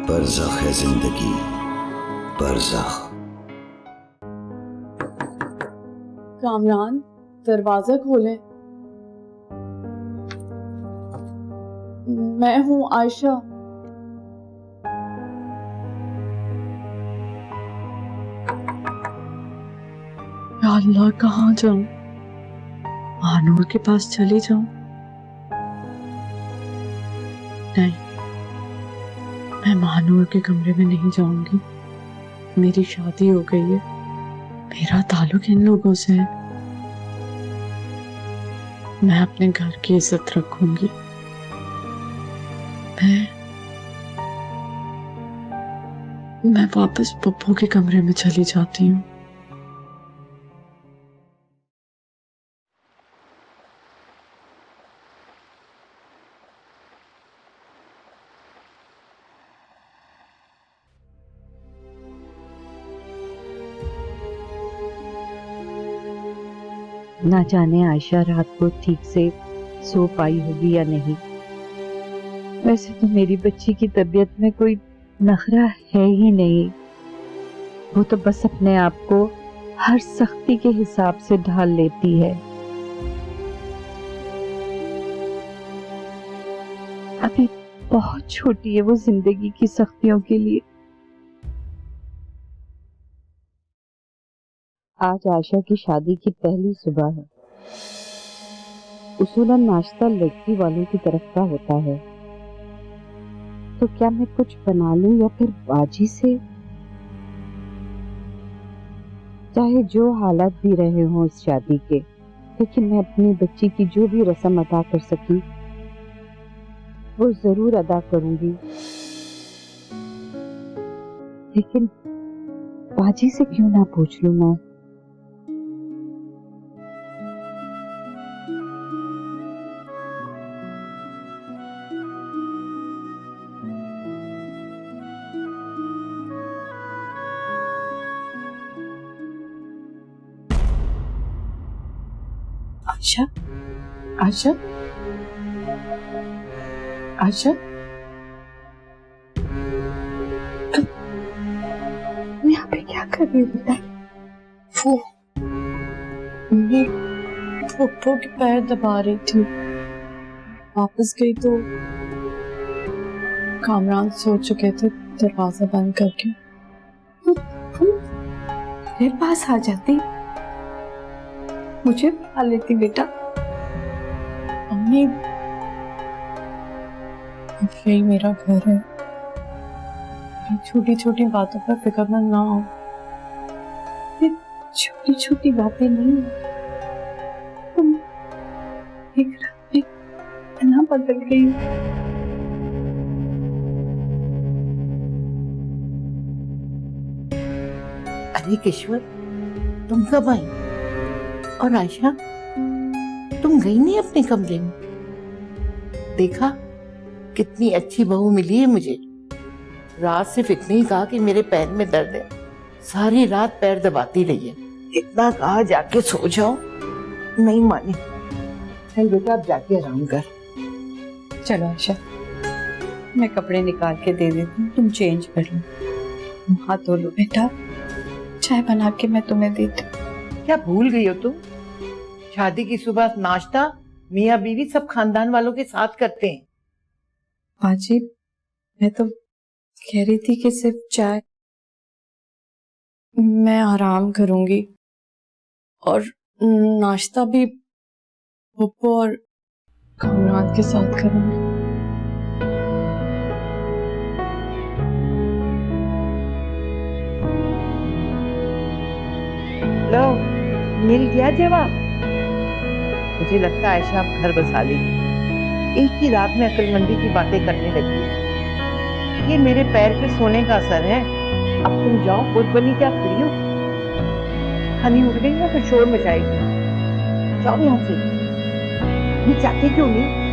बरज़ख है जिंदगी, बरज़ख। कामरान, दरवाजा खोले। मैं हूँ आयशा। या अल्लाह, कहाँ जाऊं? महानूर के पास चली जाऊं? नहीं, मैं महानूर के कमरे में नहीं जाऊंगी। मेरी शादी हो गई है, मेरा ताल्लुक इन लोगों से है। मैं अपने घर की इज्जत रखूंगी। मैं वापस पप्पू के कमरे में चली जाती हूँ। ना जाने आयशा रात को ठीक से सो पाई होगी या नहीं। वैसे तो मेरी बच्ची की तबीयत में कोई नखरा है ही नहीं। वो तो बस अपने आप को हर सख्ती के हिसाब से ढाल लेती है। अभी बहुत छोटी है वो जिंदगी की सख्तियों के लिए। आज आयशा की शादी की पहली सुबह है। उसूलन नाश्ता लड़की वालों की तरफ का होता है, तो क्या मैं कुछ बना लूं या फिर बाजी से? चाहे जो हालात भी रहे हों इस शादी के, लेकिन मैं अपनी बच्ची की जो भी रस्म अदा कर सकी वो जरूर अदा करूंगी। लेकिन बाजी से क्यों ना पूछ लूं मैं? आयशा, आयशा, आयशा, तुम यहाँ पे क्या कर रही हो बेटा? वो मैं पप्पू के पैर दबा रही थी। वापस गई तो कामरान सो चुके थे दरवाजा बंद करके। तुम मेरे पास आ जाती, मुझे बुला लेती बेटा। अम्मी, यही मेरा घर है। छोटी छोटी बातों पर फिक्रमंद ना हो। छोटी छोटी बातें नहीं, तुम एक रात में इतना बदल गई। अरे किश्वर, तुम कब आई? और आयशा, तुम गई नहीं अपने कमरे में? देखा कितनी अच्छी बहू मिली है मुझे। रात सिर्फ इतनी ही कहा कि मेरे पैर में दर्द है, सारी रात पैर दबाती रही है। इतना कहा जाके सो जाओ, नहीं मानी। चल बेटा, अब जाके आराम कर। चलो आयशा, मैं कपड़े निकाल के दे देती हूँ, तुम चेंज कर लो। हाथ धो लो बेटा, चाय बना के मैं तुम्हें देती हूँ। क्या भूल गई हो तुम? शादी की सुबह नाश्ता मियाँ बीवी सब खानदान वालों के साथ करते हैं। बाजी, मैं तो कह रही थी कि सिर्फ चाय। मैं आराम करूंगी और नाश्ता भी पप्पू और कामरान के साथ करूंगी। लो, मिल गया जवाब। मुझे लगता है आयशा अब घर बसा लेगी। एक ही रात में अक्लमंदी की बातें करने लगी। ये मेरे पैर पे सोने का असर है। अब तुम जाओ, खुद बनी क्या खड़ी हो? हनी उठ गई ना तो शोर मचाएगी। जाओ यहाँ से। ये चाहती क्यों नहीं?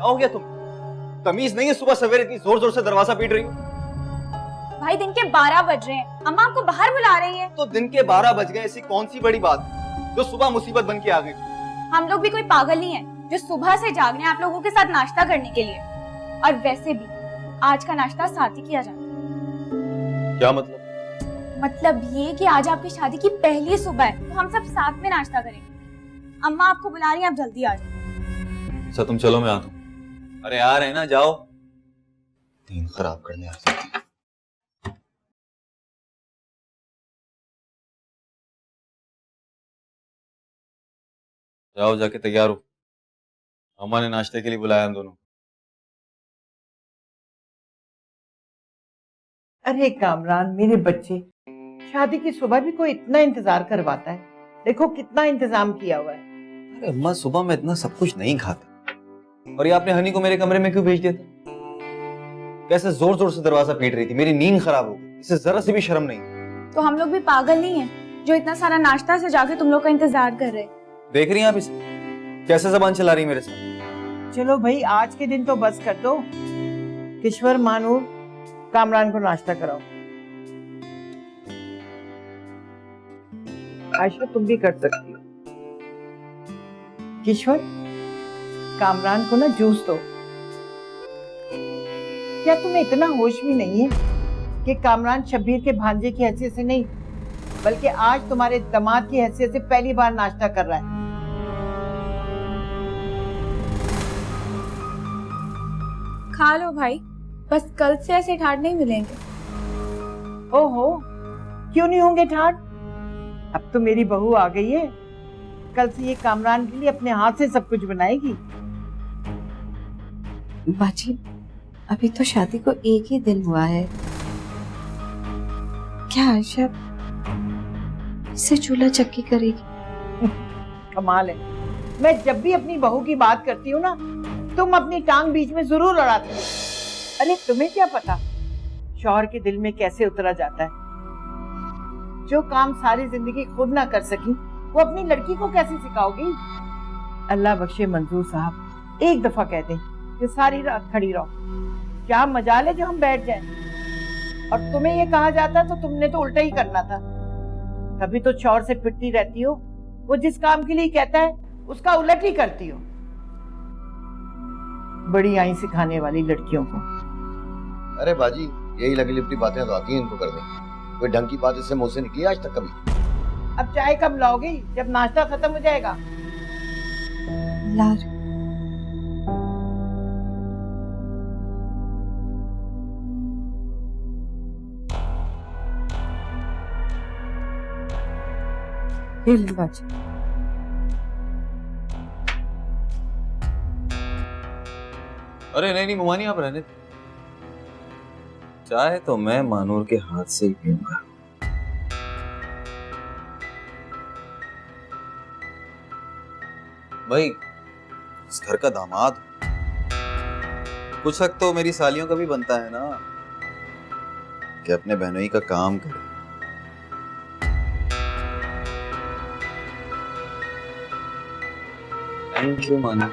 हो गया तुम? तमीज नहीं है सुबह सवेरे इतनी जोर जोर से दरवाजा पीट रही हो? भाई दिन के 12 बज रहे हैं, अम्मा आपको बाहर बुला रही है। तो दिन के 12 बज गए, ऐसी कौन सी बड़ी बात जो सुबह मुसीबत बन के आ गई? हम लोग भी कोई पागल नहीं है जो सुबह से जाग रहे हैं आप लोगों के साथ नाश्ता करने के लिए। और वैसे भी आज का नाश्ता साथ ही किया जाता है। क्या मतलब? मतलब ये कि आज आपकी शादी की पहली सुबह है, तो हम सब साथ में नाश्ता करेंगे। अम्मा आपको बुला रही हैं, आप जल्दी आ जाओ। अच्छा तुम चलो, मैं आता हूँ। अरे आ रहे हैं ना, जाओ। दिन खराब करने आ जाती है। जाओ जाके तैयार हो, अम्मा ने नाश्ते के लिए बुलाया हम दोनों। अरे कामरान, मेरे बच्चे, शादी की सुबह भी कोई इतना इंतजार करवाता है? देखो कितना इंतजाम किया हुआ है। अरे अम्मा, सुबह मैं इतना सब कुछ नहीं खाता। और ये आपने हनी को मेरे कमरे में क्यों भेज दिया था? कैसे जोर जोर से दरवाजा पीट रही थी, मेरी नींद खराब हो गई। इसे जरा सी भी शर्म नहीं। तो हम लोग भी पागल नहीं है जो इतना सारा नाश्ता से जाके तुम लोग का इंतजार कर रहे हैं। देख रही हैं आप इसे कैसे जबान चला रही मेरे साथ? चलो भाई, आज के दिन तो बस कर दो। किश्वर, मानूर, कामरान को नाश्ता कराओ। आयशा, तुम भी कर सकती हो। किश्वर, कामरान को ना जूस दो। क्या तुम्हें इतना होश भी नहीं है कि कामरान शब्बीर के भांजे की हैसियत से नहीं, बल्कि आज तुम्हारे दामाद की हैसियत से पहली बार नाश्ता कर रहा है? खा लो भाई, बस कल से ऐसे ठाट नहीं मिलेंगे। ओहो, क्यों नहीं होंगे ठाट? अब तो मेरी बहू आ गई है, कल से ये कामरान के लिए अपने हाथ से सब कुछ बनाएगी। बाजी, अभी तो शादी को 1 ही दिन हुआ है। क्या आयशा इससे चूल्हा चक्की करेगी? कमाल है, मैं जब भी अपनी बहू की बात करती हूँ ना, तुम अपनी टांग बीच में जरूर अड़ाती हो। अरे तुम्हें क्या पता शौहर के दिल में कैसे उतरा जाता है। जो काम सारी जिंदगी खुद ना कर सकी, वो अपनी लड़की को कैसे सिखाओगी? अल्लाह बख्शे मंजूर साहब, एक दफा कह दें कि सारी रात खड़ी रहो, क्या मजाल है जो हम बैठ जाएं। और तुम्हें ये कहा जाता तो तुमने तो उल्टा ही करना था। तभी तो शौहर से पिटती रहती हो, वो जिस काम के लिए कहता है उसका उलट ही करती हो। बड़ी आई सिखाने वाली लड़कियों को। अरे बाजी, यही लगी लिपटी बातें तो आती हैं इनको करने। कोई ढंग की बात इससे मुंह से निकली आज तक कभी? अब चाय कब लाओगी, जब नाश्ता खत्म हो जाएगा? लार ये ले बाजी। अरे नहीं नहीं मुमानी, आप रहने दो। चाहे तो मैं मानूर के हाथ से ही पीऊंगा। भाई इस घर का दामाद, कुछ हक तो मेरी सालियों का भी बनता है ना कि अपने बहनोई का काम करे। थैंक यू मानू।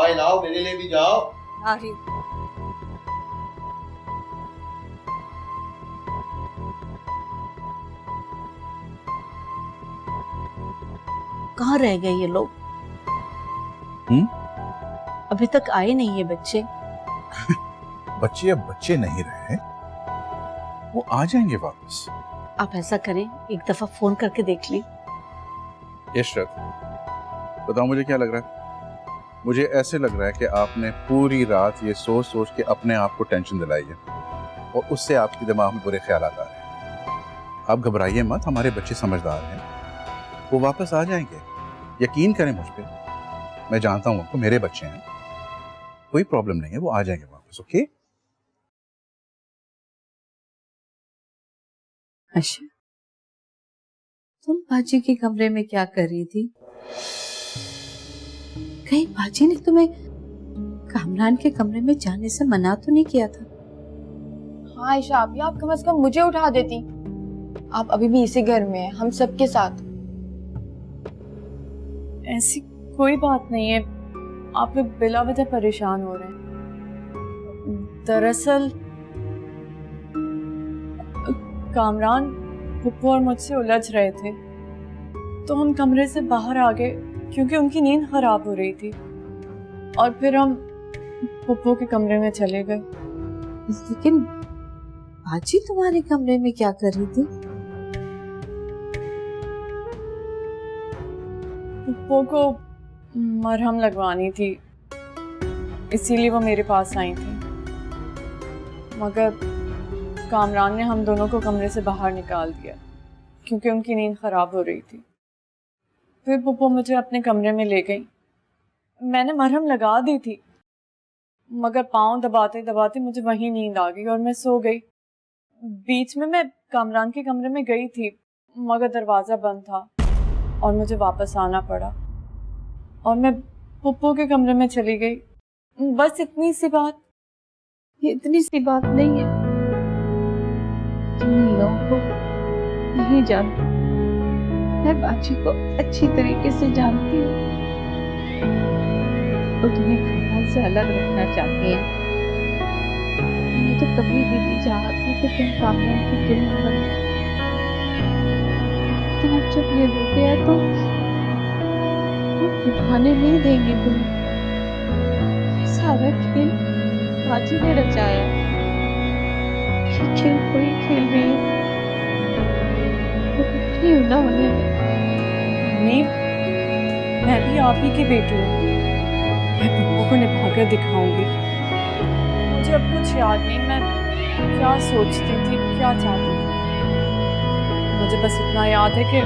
लाओ, मेरे लिए भी जाओ। आ रही कहाँ रह गए ये लोग? अभी तक आए नहीं ये बच्चे। बच्चे अब बच्चे नहीं रहे, वो आ जाएंगे वापस। आप ऐसा करें, एक दफा फोन करके देख लें। इशरत, बताओ मुझे क्या लग रहा है? मुझे ऐसे लग रहा है कि आपने पूरी रात ये सोच सोच के अपने आप को टेंशन दिलाई है और उससे आपके दिमाग में बुरे ख्याल आ रहे हैं। आप घबराइए मत, हमारे बच्चे समझदार हैं, वो वापस आ जाएंगे। यकीन करें मुझ पे, मैं जानता हूँ उनको, मेरे बच्चे हैं, कोई प्रॉब्लम नहीं है, वो आ जाएंगे वापस। ओके? अच्छा, तुम बाजी के कमरे में क्या कर रही थी? कहीं बाजी ने तुम्हें कामरान के कमरे में जाने से मना तो नहीं किया था? हाँ आयशा, अभी आप कम से कम मुझे उठा देती। आप अभी भी इसी घर में हैं, हम सबके साथ। ऐसी कोई बात नहीं है, आप लोग बिला वजह परेशान हो रहे हैं। दरअसल कामरान पुप्पो और मुझसे उलझ रहे थे, तो हम कमरे से बाहर आ गए क्योंकि उनकी नींद खराब हो रही थी, और फिर हम पुप्पो के कमरे में चले गए। लेकिन बाजी तुम्हारे कमरे में क्या कर रही थी? पुप्पो को मरहम लगवानी थी, इसीलिए वो मेरे पास आई थी, मगर कामरान ने हम दोनों को कमरे से बाहर निकाल दिया क्योंकि उनकी नींद खराब हो रही थी। फिर पुप्पो मुझे अपने कमरे में ले गई। मैंने मरहम लगा दी थी, मगर पाँव दबाते दबाते मुझे वहीं नींद आ गई और मैं सो गई। बीच में मैं कामरान के कमरे में गई थी, मगर दरवाज़ा बंद था और मुझे वापस आना पड़ा, और मैं पुप्पो के कमरे में चली गई। बस इतनी सी बात। ये इतनी सी बात नहीं है, तुम इन लोगों को नहीं जानती, मैं बाजी को अच्छी तरीके से जानती हूँ। वो तुम्हें खाना से अलग रखना चाहती हैं। मैंने तो कभी भी नहीं चाहा था कि तुम कामरान की दुल्हन बनो, लेकिन अब जब ये हो गया तो वो निभाने नहीं देंगे तुम्हें। सारा खेल बाजी ने रचाया, ये खेल कोई खेल रही है, वो कुछ नहीं होना होने में। नहीं, मैं भी आप ही की बेटी हूँ, मैं पुप्पो को निभा कर दिखाऊंगी। मुझे अब कुछ याद नहीं मैं क्या सोचती थी, क्या चाहती थी। मुझे बस इतना याद है कि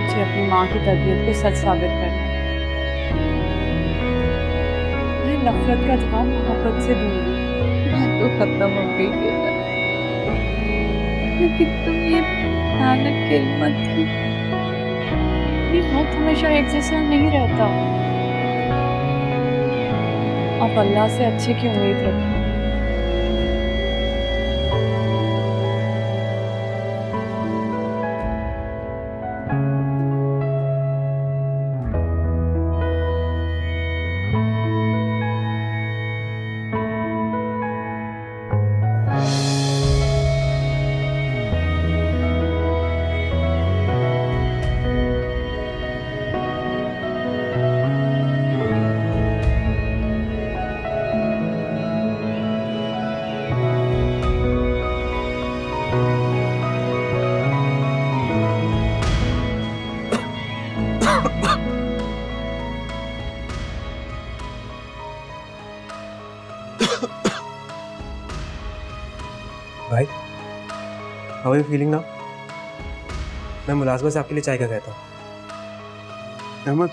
मुझे अपनी माँ की तरबियत को सच साबित करना है। मैं नफरत का धुआं मोहब्बत से दूर हूँ। बात तो खत्म हो गई बेटा, लेकिन तुम ये भयानक खेल मत खेलो। ये वक्त हमेशा एक जैसा नहीं रहता। आप अल्लाह से अच्छे की उम्मीद रखें। भाई, how are you feeling now? मैं मुलाजमा से आपके लिए चाय का कहता हूँ। अहमद,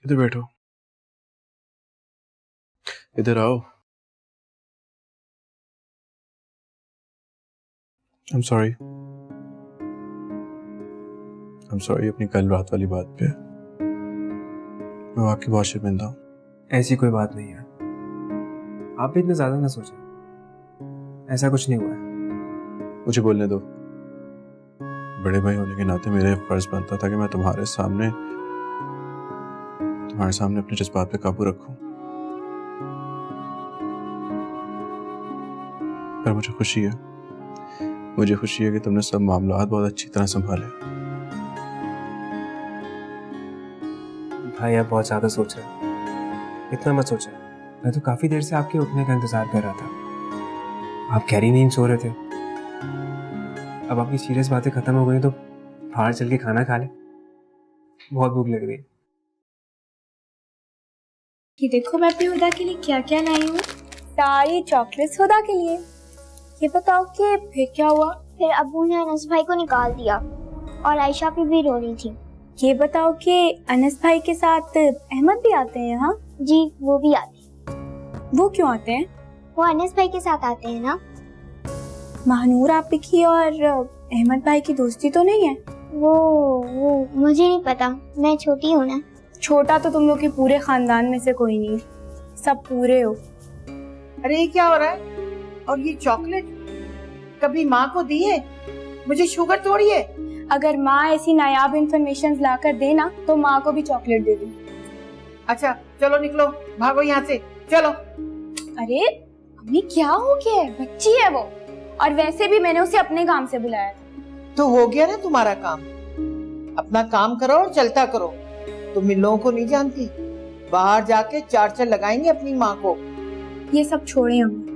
इधर बैठो, इधर आओ। I'm sorry अपनी कल रात वाली बात पे मैं वाकई बहुत शर्मिंदा हूँ। ऐसी कोई बात नहीं है, आप भी इतना ज्यादा ना सोचें, ऐसा कुछ नहीं हुआ है। मुझे बोलने दो। बड़े भाई होने के नाते मेरे फर्ज बनता था कि मैं तुम्हारे सामने अपने जज्बात पे काबू रखूं। पर मुझे खुशी है कि तुमने सब मामलात बहुत अच्छी तरह संभाले। भाई आप बहुत ज्यादा सोच रहे हैं, इतना मत सोचें। मैं तो काफी देर से आपके उठने का इंतजार कर रहा था, आप गहरी नींद सो रहे थे। अब आपकी सीरियस बातें खत्म हो गई तो बाहर चल के खाना खा ले, बहुत भूख लग रही है। ये देखो मैं अपनी हुदा के लिए क्या क्या लाई हूँ। सारी चॉकलेट्स हुदा के लिए। ये बताओ कि फिर क्या हुआ? फिर अब्बू ने अनस भाई को निकाल दिया और आयशा भी रो रही थी। ये बताओ कि अनस भाई के साथ अहमद भी आते हैं? हाँ जी, वो भी आते हैं। वो क्यों आते हैं? वो अनस भाई के साथ आते हैं ना। महानूर आपी की और अहमद भाई की दोस्ती तो नहीं है? वो मुझे नहीं पता, मैं छोटी हूँ ना। छोटा तो तुम लोग के पूरे खानदान में से कोई नहीं, सब पूरे हो। अरे ये क्या हो रहा है? और ये चॉकलेट कभी माँ को दी है? मुझे शुगर थोड़ी है। अगर माँ ऐसी नायाब इंफॉर्मेशन लाकर दे ना तो माँ को भी चॉकलेट दे दूं। अच्छा चलो निकलो, भागो यहाँ से, चलो। अरे अम्मी क्या हो गया है, बच्ची है वो, और वैसे भी मैंने उसे अपने काम से बुलाया था। तो हो गया ना तुम्हारा काम। अपना काम करो और चलता करो। तुम इन लोगों को नहीं जानती, बाहर जाके चार्जर लगाएंगे अपनी माँ को। ये सब छोड़े अम्मी,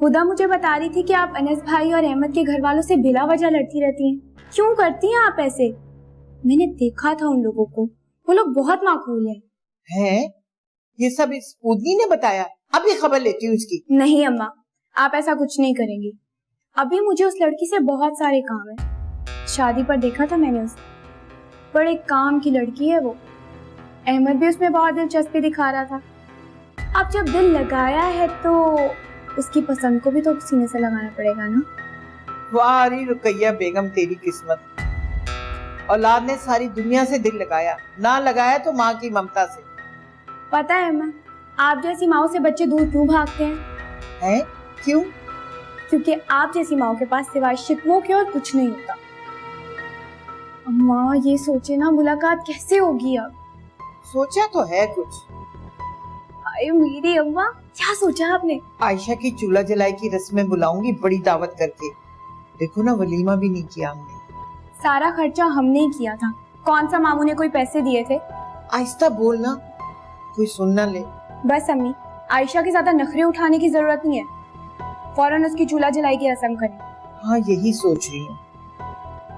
हुदा मुझे बता रही थी कि आप अनस भाई और अहमद के घर वालों से बिला वजह लड़ती रहती हैं। क्यों करती हैं आप ऐसे? मैंने देखा था उन लोगों को, वो लोग बहुत माकूल हैं। ये सब इस पूदनी ने बताया? अभी खबर लेती हूँ इसकी। नहीं अम्मा, आप ऐसा कुछ नहीं करेंगी। अभी मुझे उस लड़की से बहुत सारे काम है। शादी पर देखा था मैंने उसे, बड़े काम की लड़की है वो। अहमद भी उसमें बहुत दिलचस्पी दिखा रहा था। अब जब दिल लगाया है तो उसकी पसंद को भी तो सीने से लगाना पड़ेगा ना। वाह रे रुकैया बेगम, तेरी किस्मत। औलाद ने सारी दुनिया से दिल लगाया, ना लगाया तो माँ की ममता से। पता है अम्मा, आप जैसी माओ से बच्चे दूर क्यों भागते हैं? क्यों? क्योंकि आप जैसी माओ के पास सिवाय शिकवों के और कुछ नहीं होता। अम्मा ये सोचे ना मुलाकात कैसे होगी अब। सोचा तो है कुछ। अरे मेरी अम्मा, क्या सोचा आपने? आयशा की चूल्हा जलाई की रस्में बुलाऊंगी, बड़ी दावत करके। देखो ना, वलीमा भी नहीं किया हमने। सारा खर्चा हमने ही किया था। कौन सा मामू ने कोई पैसे दिए थे? आहिस्ता बोलना, कोई सुन ना ले। बस अम्मी, आयशा के ज्यादा नखरे उठाने की जरूरत नहीं है। फौरन उसकी चूल्हा जलाई की रस्म करें। हाँ यही सोच रही हूँ।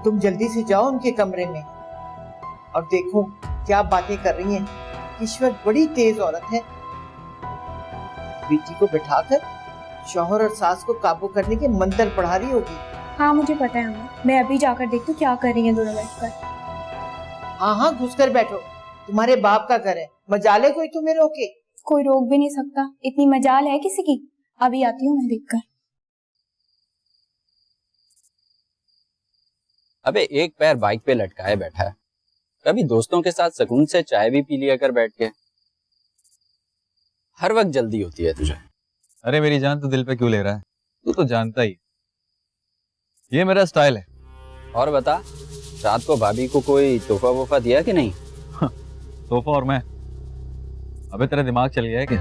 तुम जल्दी से जाओ उनके कमरे में और देखो क्या बातें कर रही हैं। ईश्वर बड़ी तेज औरत है। बेटी को बिठाकर शौहर और सास को काबू करने के मंत्र पढ़ा रही होगी। हाँ मुझे पता है अम्मा, मैं अभी जाकर देखती हूँ क्या कर रही हैं दोनों बैठकर। हाँ घुस कर बैठो, तुम्हारे बाप का घर है, मजाल है कोई तुम्हें रोके? कोई रोक भी नहीं सकता, इतनी मजाल है किसी की? अभी आती हूँ मैं देखकर। अबे एक पैर बाइक पे लटकाए बैठा है, कभी दोस्तों के साथ सुकून से चाय भी पी लिया कर बैठ के। हर वक्त जल्दी होती है तुझे। अरे मेरी जान, तू दिल पे क्यों ले रहा है? तू तो जानता ही, ये मेरा स्टाइल है। और बता, रात को भाभी को कोई तोहफा वोफा दिया कि नहीं? तोहफा और मैं? अबे तेरा दिमाग चल गया है क्या?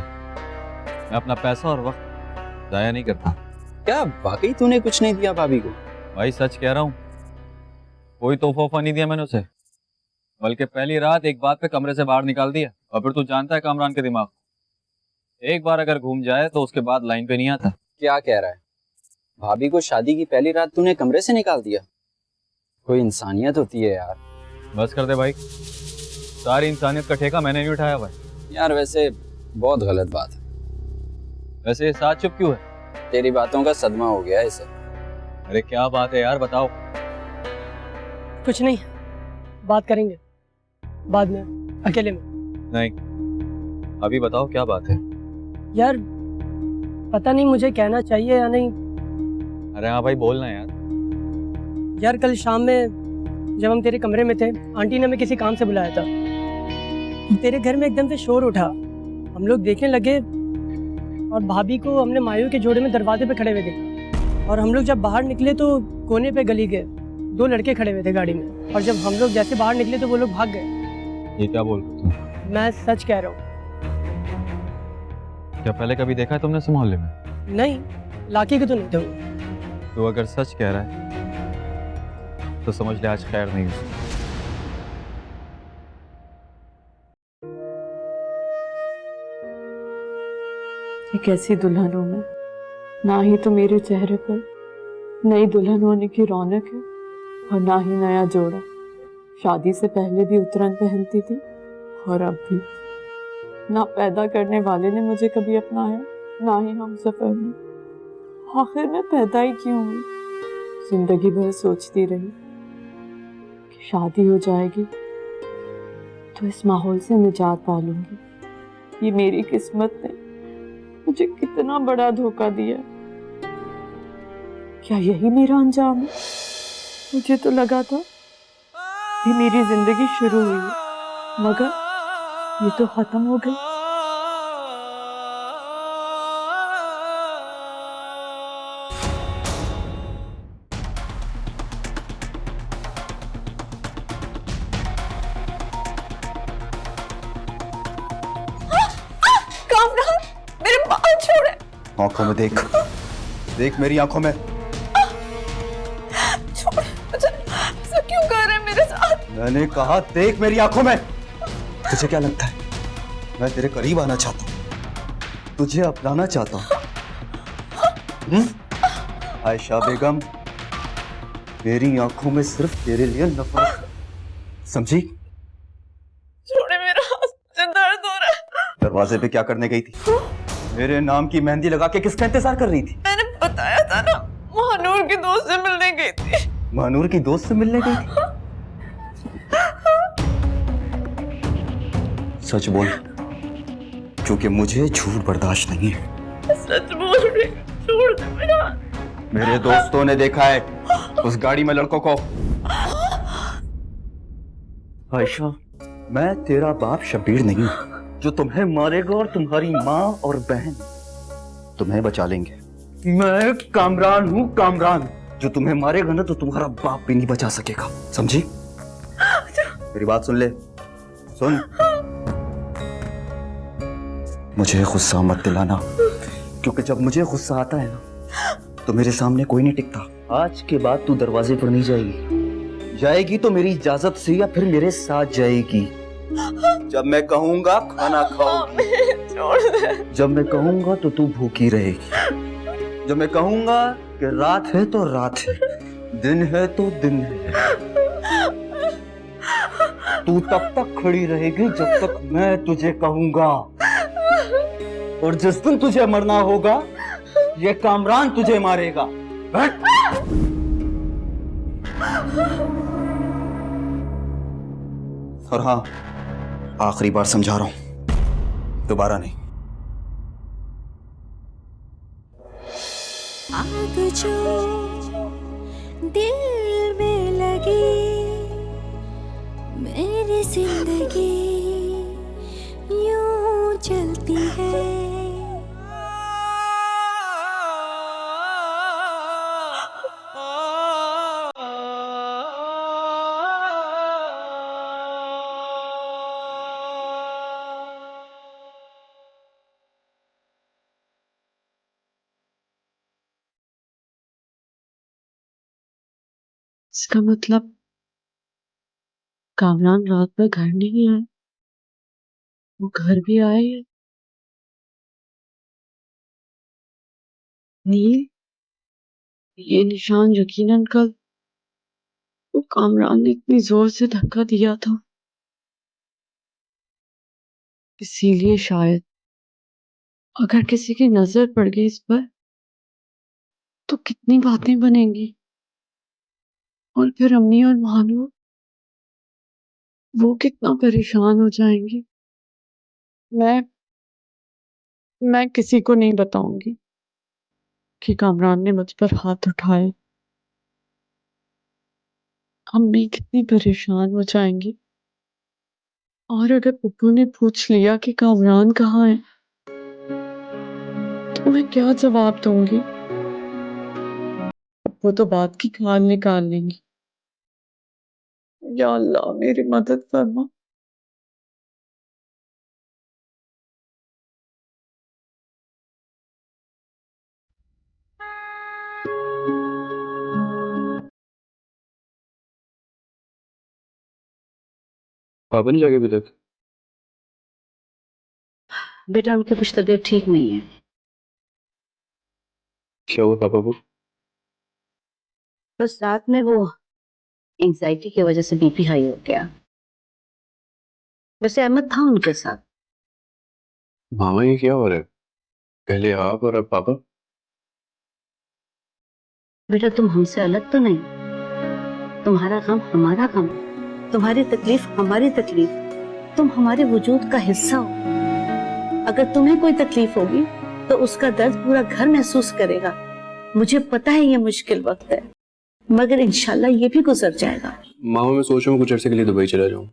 मैं अपना पैसा और वक्त जाया नहीं करता। क्या वाकई तूने कुछ नहीं दिया भाभी को? भाई सच कह रहा हूँ, कोई तोहफा वोफा नहीं दिया मैंने उसे। बल्कि पहली रात एक बात पे कमरे से बाहर निकाल दिया। और फिर तू जानता है कामरान के दिमाग, एक बार अगर घूम जाए तो उसके बाद लाइन पे नहीं आता। क्या कह रहा है? भाभी को शादी की पहली रात तूने कमरे से निकाल दिया? कोई इंसानियत होती है यार। बस कर दे भाई, सारी इंसानियत का ठेका मैंने नहीं उठाया भाई। यार वैसे बहुत गलत बात है। वैसे ये साथ चुप क्यों है? तेरी बातों का सदमा हो गया इसे। अरे क्या बात है यार, बताओ। कुछ नहीं, बात करेंगे बाद में, अकेले में। नहीं, अभी बताओ क्या बात है। यार पता नहीं मुझे कहना चाहिए या नहीं। अरे हाँ भाई बोलना यार। यार कल शाम में जब हम तेरे कमरे में थे, आंटी ने हमें किसी काम से बुलाया था। तेरे घर में एकदम से शोर उठा, हम लोग देखने लगे और भाभी को हमने मायूं के जोड़े में दरवाजे पे खड़े हुए देखा। और हम लोग जब बाहर निकले तो कोने पे गली के 2 लड़के खड़े हुए थे गाड़ी में। और जब हम लोग जैसे बाहर निकले तो वो लोग भाग गए। ये क्या बोल रहे तुम? मैं सच कह रहा हूँ। क्या पहले कभी देखा है तुमने इस मोहल्ले में? नहीं, लाके के तो नहीं थे। तो अगर सच कह रहा है तो समझ ले आज खैर नहीं हुई। ये कैसी दुल्हन हूं मैं? ना ही तो मेरे चेहरे पर नई दुल्हन होने की रौनक है और ना ही नया जोड़ा। शादी से पहले भी उतरन पहनती थी और अब भी। ना पैदा करने वाले ने मुझे कभी अपनाया, ना ही हम सफर में। आखिर मैं पैदा ही क्यों हुई? जिंदगी भर सोचती रही कि शादी हो जाएगी तो इस माहौल से निजात पा लूंगी। ये मेरी किस्मत ने मुझे कितना बड़ा धोखा दिया। क्या यही मेरा अंजाम है? मुझे तो लगा था भी मेरी जिंदगी शुरू हुई है, मगर ये तो खत्म हो गई। आंखों में देख, देख मेरी आंखों में। छोड़ मुझे, ऐसा क्यों कर रहे हैं मेरे साथ? मैंने कहा देख मेरी आंखों में। तुझे क्या लगता है मैं तेरे करीब आना चाहता हूँ, तुझे अपनाना चाहता हूँ? आयशा बेगम, मेरी आंखों में सिर्फ तेरे लिए नफरत, समझी? छोड़े मेरा हाथ, मुझे दर्द हो रहा है। दरवाजे पे क्या करने गई थी? मेरे नाम की मेहंदी लगा के किसका इंतजार कर रही थी? मैंने बताया था ना, महानूर की दोस्त से मिलने गई थी। महानूर की दोस्त से मिलने गई थी? सच बोल, क्योंकि मुझे झूठ बर्दाश्त नहीं है। सच बोल रही हूँ, छोड़ दे मेरा। मेरे दोस्तों ने देखा है उस गाड़ी में लड़कों को। आयशा, मैं तेरा बाप शबीर नहीं जो तुम्हें मारेगा और तुम्हारी माँ और बहन तुम्हें बचा लेंगे। मैं कामरान हूँ, कामरान, जो तुम्हें मारेगा ना तो तुम्हारा बाप भी नहीं बचा सकेगा, समझी? मेरी बात सुन ले, सुन। मुझे गुस्सा मत दिलाना, क्योंकि जब मुझे गुस्सा आता है ना तो मेरे सामने कोई नहीं टिकता। आज के बाद तू दरवाजे पर नहीं जाएगी, जाएगी तो मेरी इजाजत से या फिर मेरे साथ जाएगी। जब मैं कहूंगा खाना खाओगी, छोड़ दे। जब मैं कहूंगा तो तू भूखी रहेगी, जब मैं कहूंगा कि रात है तो रात है, दिन है तो दिन है, तू तब तक खड़ी रहेगी जब तक मैं तुझे कहूंगा। और जिस दिन तुझे मरना होगा ये कामरान तुझे मारेगा। बैठ। और हाँ, आखिरी बार समझा रहा हूं, दोबारा नहीं। आग जो दिल में लगी, मेरी जिंदगी यूं चलती है। इसका मतलब कामरान रात में घर नहीं आए, वो घर भी आए हैं। नील, ये निशान यकीनन कल वो कामरान ने इतनी जोर से धक्का दिया था, इसीलिए शायद अगर किसी की नजर पड़ गई इस पर तो कितनी बातें बनेंगी, और फिर अम्मी और महानूर वो कितना परेशान हो जाएंगी। मैं किसी को नहीं बताऊंगी कि कामरान ने मुझ पर हाथ उठाए। अम्मी कितनी परेशान हो जाएंगी, और अगर पप्पू ने पूछ लिया कि कामरान कहाँ है तो मैं क्या जवाब दूंगी? वो तो बात की खाल निकाल लेंगी। या अल्लाह मेरी मदद फरमा। पापा नहीं जागे अभी तक? बेटा उनकी कुछ तबीयत ठीक नहीं है। क्या हुआ पापा को? बस रात में वो एंजाइटी की वजह से बीपी हाई हो गया। वैसे अहमद था उनके साथ। मामा ये क्या हो रहा है? पहले आप और अब पापा। बेटा तुम हमसे अलग तो नहीं, तुम्हारा गम हमारा गम, तुम्हारी तकलीफ हमारी तकलीफ, तुम हमारे वजूद का हिस्सा हो। अगर तुम्हें कोई तकलीफ होगी तो उसका दर्द पूरा घर महसूस करेगा। मुझे पता है ये मुश्किल वक्त है, मगर इंशाल्लाह ये भी गुजर जाएगा। मामा मैं सोच रहा हूँ कुछ अर्से के लिए दुबई चला जाऊँ।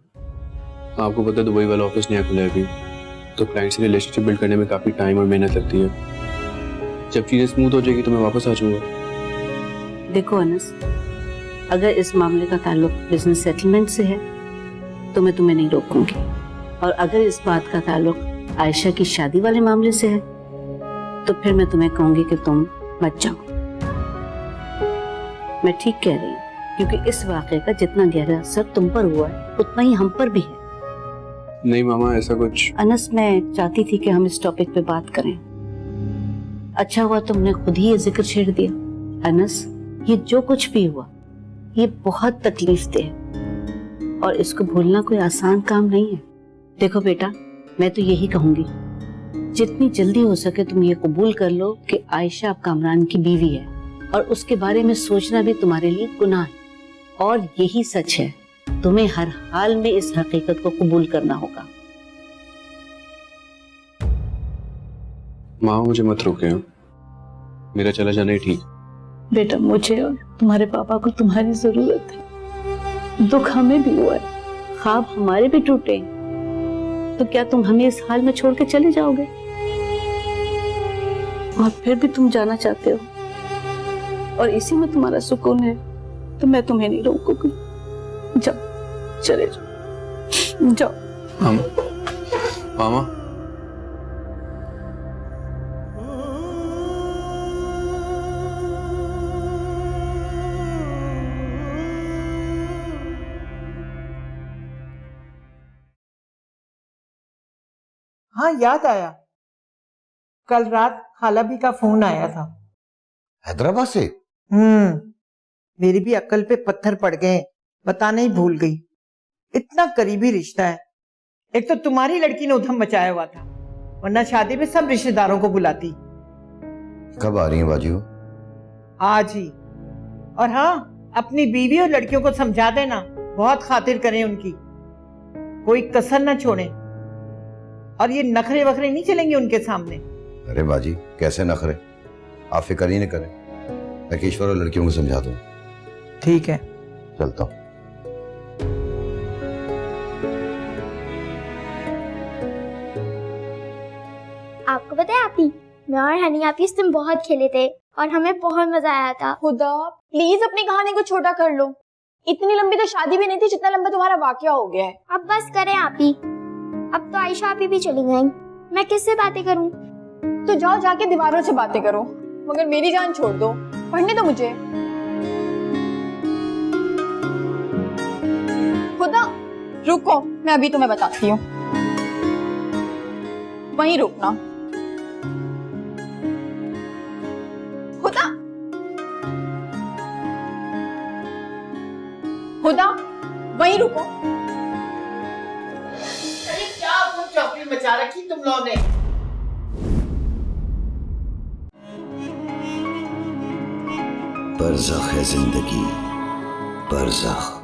आपको पता है दुबई वाला ऑफिस नया खुला है अभी, तो क्लाइंट से रिलेशनशिप बिल्ड करने में काफी टाइम और मेहनत लगती है। जब चीजें स्मूथ हो जाएगी तो मैं वापस आ जाऊंगा। देखो अनस, अगर इस मामले का ताल्लुक बिजनेस सेटलमेंट से है तो मैं तुम्हें नहीं रोकूंगी, और अगर इस बात का ताल्लुक आयशा की शादी वाले मामले से है तो फिर मैं तुम्हें कहूंगी कि तुम मत जाओ। मैं ठीक कह रही हूँ, क्योंकि इस वाक़े का जितना गहरा असर तुम पर हुआ है उतना ही हम पर भी है। नहीं मामा, ऐसा कुछ। अनस, मैं चाहती थी कि हम इस टॉपिक पे बात करें। अच्छा हुआ तुमने खुद ही ये जिक्र छेड़ दिया। अनस, ये जो कुछ भी हुआ ये बहुत तकलीफ दे और इसको भूलना कोई आसान काम नहीं है। देखो बेटा, मैं तो यही कहूंगी, जितनी जल्दी हो सके तुम ये कबूल कर लो कि आयशा अब कामरान की बीवी है और उसके बारे में सोचना भी तुम्हारे लिए गुनाह है। और यही सच है, तुम्हें हर हाल में इस हकीकत को कबूल करना होगा। माँ, मुझे मत रोके, मेरा चला जाना ही ठीक। बेटा, मुझे और तुम्हारे पापा को तुम्हारी जरूरत है। दुख हमें भी हुआ है, ख्वाब हमारे भी टूटे, तो क्या तुम हमें इस हाल में छोड़ के चले जाओगे? और फिर भी तुम जाना चाहते हो और इसी में तुम्हारा सुकून है, तो मैं तुम्हें नहीं रोकूंगी। जाओ, चले जाओ, जाओ। मामा, हाँ, याद आया, कल रात खाला भी का फोन आया था हैदराबाद से। मेरी भी अक्ल पे पत्थर पड़ गए, बताने ही भूल गई। इतना करीबी रिश्ता है। एक तो तुम्हारी लड़की ने उधम मचाया हुआ था, वरना शादी में सब रिश्तेदारों को बुलाती। कब आ रही हैं बाजी वो? आज ही। और हाँ, अपनी बीवी और लड़कियों को समझा देना, बहुत खातिर करें उनकी, कोई कसर ना छोड़े। और ये नखरे वखरे नहीं चलेंगे उनके सामने। अरे बाजी, कैसे नखरे? आप फिक्र ही नहीं करें, मैं ईश्वर और लड़कियों को समझा दूं। ठीक है, चलता हूं। आपको पता है आपी, मैं और हनी आपी इस दिन बहुत खेले थे और हमें बहुत मजा आया था। खुदा प्लीज अपनी कहानी को छोटा कर लो। इतनी लंबी तो शादी भी नहीं थी जितना लंबा तुम्हारा वाकया हो गया है। अब बस करें आपी, अब तो आयशा आपी भी चली गई, मैं किससे बातें करूं? तो जाओ जाके दीवारों से बातें करो, मगर मेरी जान छोड़ दो, पढ़ने दो मुझे। खुदा रुको, मैं अभी तुम्हें बताती हूँ, वहीं रुकना। खुदा खुदा वहीं रुको। क्या चौकी मचा रखी तुम लोगों ने? बरज़ख है जिंदगी, बरज़ख।